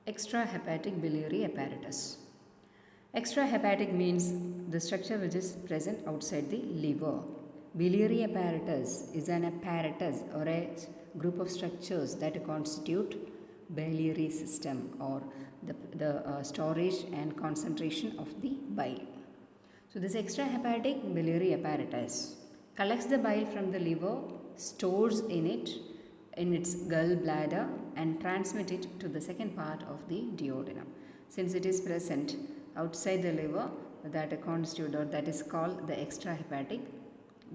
Extrahepatic biliary apparatus. Extrahepatic means the structure which is present outside the liver. Biliary apparatus is an apparatus or a group of structures that constitute biliary system or the storage and concentration of the bile. So this extrahepatic biliary apparatus collects the bile from the liver, stores in its gallbladder and transmit it to the second part of the duodenum. Since it is present outside the liver, that constitute or that is called the extrahepatic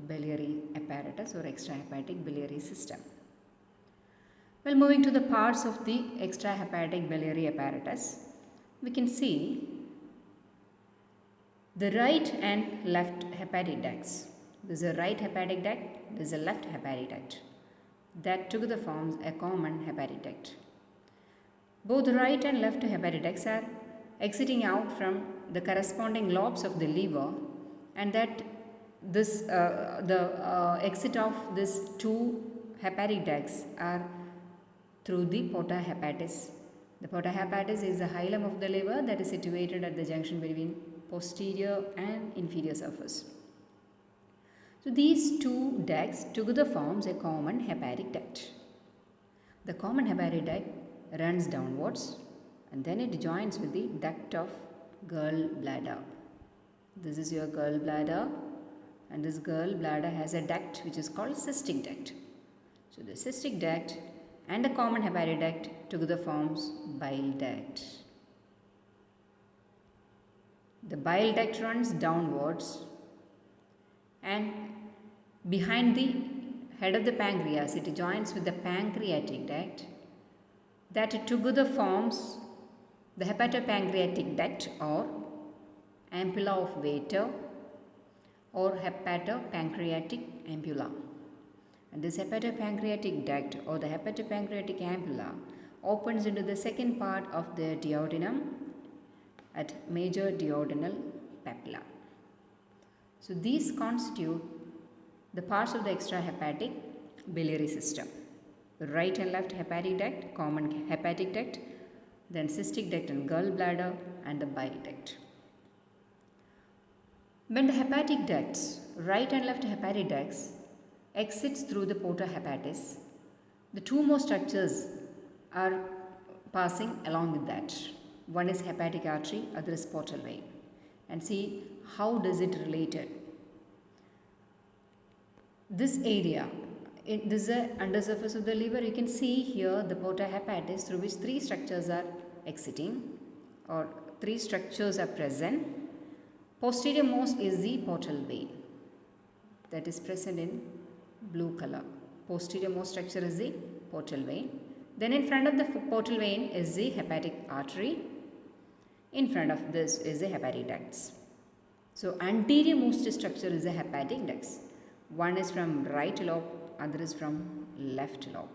biliary apparatus or extrahepatic biliary system. Well, moving to the parts of the extrahepatic biliary apparatus, we can see the right and left hepatic ducts. This is a right hepatic duct, this is a left hepatic duct. That together forms a common hepatic duct. Both right and left hepatic ducts are exiting out from the corresponding lobes of the liver, and that the exit of these two hepatic ducts are through the porta hepatis. The porta hepatis is the hilum of the liver that is situated at the junction between posterior and inferior surface. So these two ducts together forms a common hepatic duct. The common hepatic duct runs downwards and then it joins with the duct of gallbladder. This is your gallbladder, and this gallbladder has a duct which is called cystic duct. So the cystic duct and the common hepatic duct together forms bile duct. The bile duct runs downwards and behind the head of the pancreas it joins with the pancreatic duct that together forms the hepatopancreatic duct or ampulla of Vater or hepatopancreatic ampulla. And this hepatopancreatic duct or the hepatopancreatic ampulla opens into the second part of the duodenum at major duodenal papilla. So these constitute the parts of the extrahepatic biliary system. The right and left hepatic duct, common hepatic duct, then cystic duct and gallbladder, and the bile duct. When the hepatic ducts, right and left hepatic ducts, exits through the porta hepatis, the two more structures are passing along with that. One is hepatic artery, other is portal vein. And see how does it related. This area, this is the undersurface of the liver. You can see here the porta hepatis through which three structures are exiting or three structures are present. Posterior most is the portal vein that is present in blue color. Posterior most structure is the portal vein. Then in front of the portal vein is the hepatic artery. In front of this is the hepatic ducts. So anterior most structure is the hepatic ducts. One is from right lobe, other is from left lobe.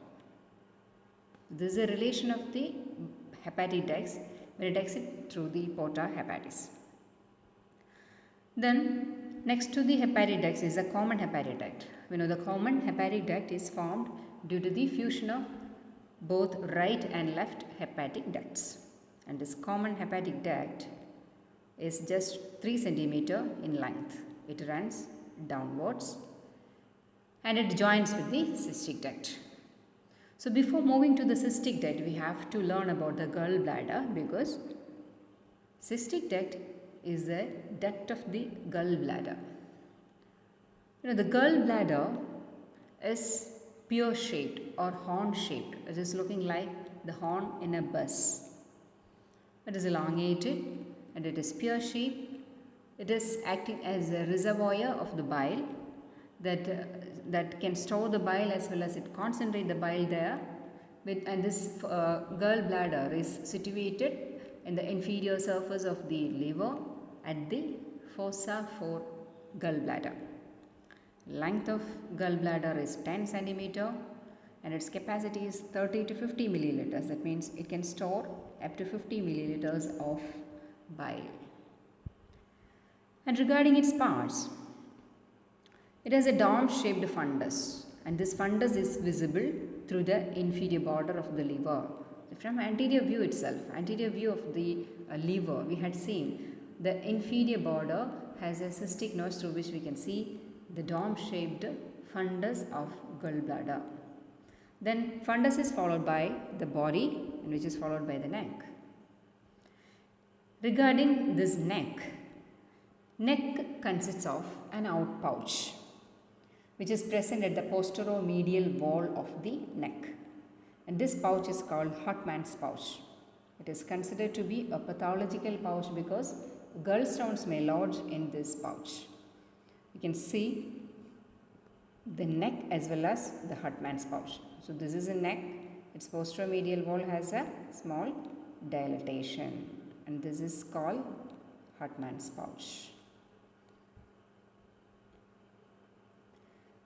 This is a relation of the hepatic ducts when it exits through the porta hepatis. Then next to the hepatic ducts is a common hepatic duct. We know the common hepatic duct is formed due to the fusion of both right and left hepatic ducts. And this common hepatic duct is just 3 cm in length. It runs downwards and it joins with the cystic duct. So before moving to the cystic duct, we have to learn about the gallbladder, because cystic duct is the duct of the gallbladder. You know, the gallbladder is pear shaped or horn shaped. It is looking like the horn in a bus. It is elongated and it is pear shaped. It is acting as a reservoir of the bile that can store the bile as well as it concentrate the bile there. And this gallbladder is situated in the inferior surface of the liver at the fossa for gallbladder. Length of gallbladder is 10 cm and its capacity is 30 to 50 milliliters. That means it can store up to 50 milliliters of bile. And regarding its parts, it has a dome-shaped fundus, and this fundus is visible through the inferior border of the liver From anterior view itself, anterior view of the liver, we had seen the inferior border has a cystic notch through which we can see the dome-shaped fundus of gallbladder. Then fundus is followed by the body, and which is followed by the neck. Regarding this neck consists of an outpouch which is present at the posteromedial wall of the neck, and this pouch is called Hartmann's pouch. It is considered to be a pathological pouch because gallstones may lodge in this pouch. You can see the neck as well as the Hartmann's pouch. So this is a neck, its posteromedial wall has a small dilatation, and this is called Hartmann's pouch.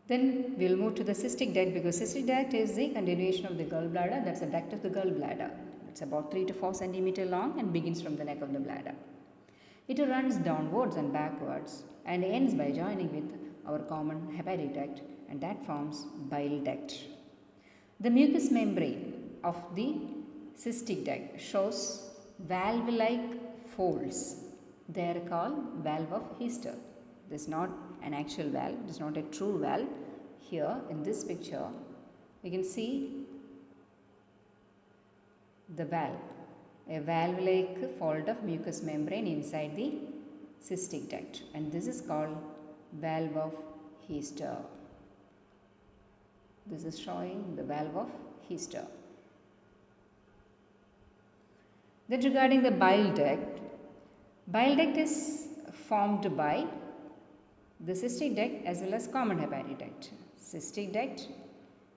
Then we will move to the cystic duct, because cystic duct is the continuation of the gallbladder. That's the duct of the gallbladder. It's about 3 to 4 centimeter long and begins from the neck of the bladder. It runs downwards and backwards and ends by joining with our common hepatic duct, and that forms bile duct. The mucous membrane of the cystic duct shows valve-like folds. They are called valve of Hester. This is not an actual valve, it is not a true valve. Here in this picture, we can see the valve, a valve-like fold of mucous membrane inside the cystic duct, and this is called valve of Hester. This is showing the valve of Hester. Then regarding the bile duct is formed by the cystic duct as well as common hepatic duct. Cystic duct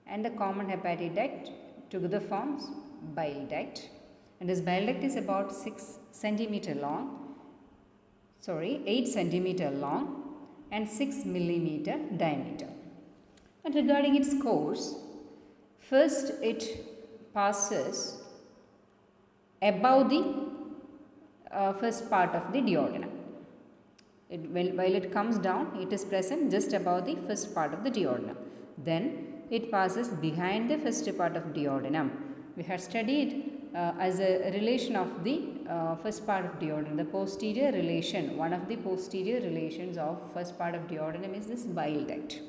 and the common hepatic duct together forms bile duct, and this bile duct is about 8 centimeter long and 6 millimeter diameter. And regarding its course, first it passes above the first part of the duodenum. While it comes down, it is present just above the first part of the duodenum. Then it passes behind the first part of duodenum. We have studied as a relation of the first part of duodenum, the posterior relation. One of the posterior relations of first part of duodenum is this bile duct.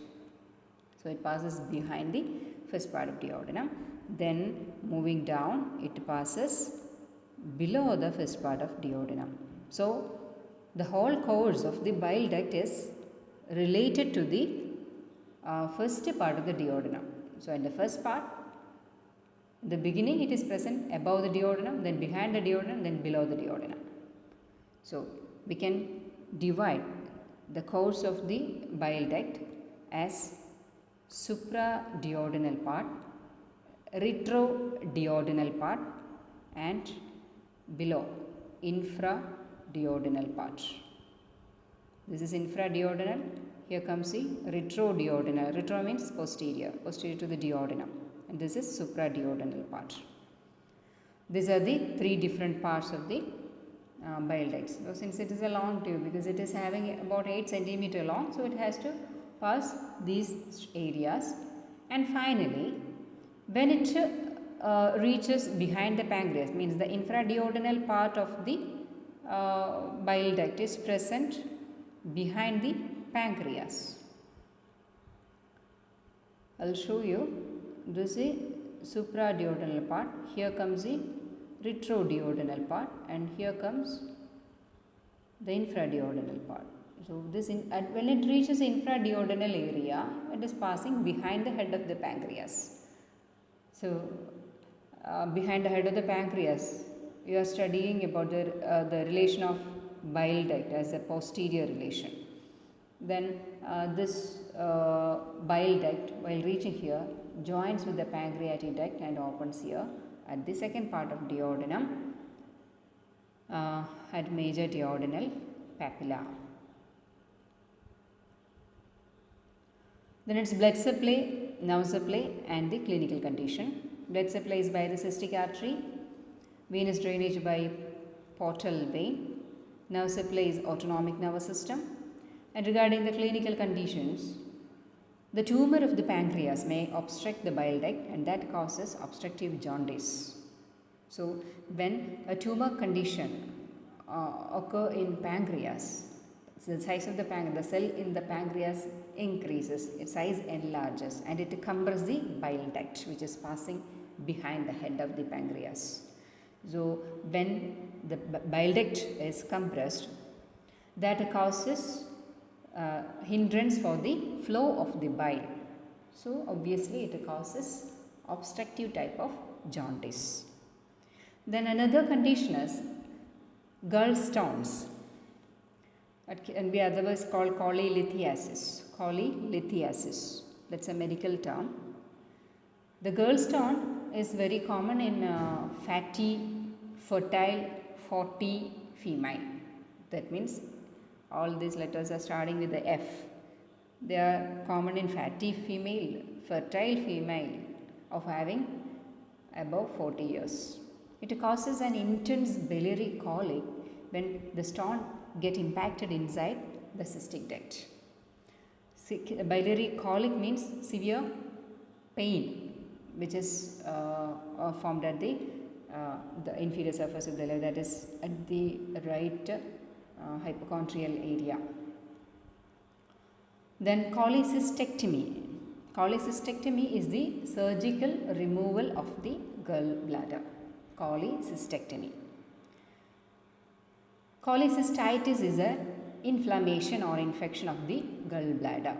So it passes behind the first part of duodenum. Then moving down, it passes below the first part of duodenum. So the whole course of the bile duct is related to the first part of the duodenum. So in the first part, in the beginning it is present above the duodenum, then behind the duodenum, then below the duodenum. So we can divide the course of the bile duct as supraduodenal part, retroduodenal part, and below infraduodenal part. This is infraduodenal. Here comes the retroduodenal. Retro means posterior to the duodenum, and this is supraduodenal part. These are the three different parts of the bile ducts. So since it is a long tube, because it is having about 8 centimeter long, so it has to pass these areas, and finally when it reaches behind the pancreas, means the infraduodenal part of the bile duct is present behind the pancreas. I will show you. This is supraduodenal part. Here comes the retroduodenal part, and here comes the infraduodenal part. So this when it reaches infraduodenal area, it is passing behind the head of the pancreas. So behind the head of the pancreas, you are studying about the relation of bile duct as a posterior relation. Then this bile duct, while reaching here, joins with the pancreatic duct and opens here at the second part of duodenum at major duodenal papilla. Then its blood supply, nerve supply, and the clinical condition. Blood supply is by the cystic artery, venous drainage by portal vein, nerve supply is autonomic nervous system. And regarding the clinical conditions, the tumor of the pancreas may obstruct the bile duct, and that causes obstructive jaundice. So when a tumor condition occur in pancreas, the size of the cell in the pancreas increases, its size enlarges, and it compresses the bile duct which is passing behind the head of the pancreas. So when the bile duct is compressed, that causes hindrance for the flow of the bile. So obviously it causes obstructive type of jaundice. Then another condition is gallstones. It can be otherwise called cholelithiasis. Cholelithiasis, that's a medical term. The gallstone is very common in fatty, fertile, 40 female. That means all these letters are starting with the F. They are common in fatty female, fertile female of having above 40 years. It causes an intense biliary colic when the stone get impacted inside the cystic duct. Biliary colic means severe pain which is formed at the inferior surface of the liver, that is at the right hypochondrial area. Then cholecystectomy. Cholecystectomy is the surgical removal of the gallbladder. Cholecystectomy. Cholecystitis is an inflammation or infection of the gallbladder.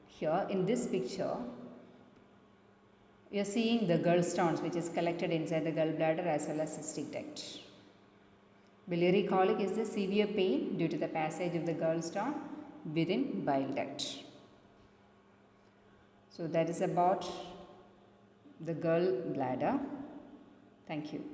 Here in this picture, you are seeing the gallstones which is collected inside the gallbladder as well as cystic duct. Biliary colic is the severe pain due to the passage of the gallstone within bile duct. So that is about the gallbladder. Thank you.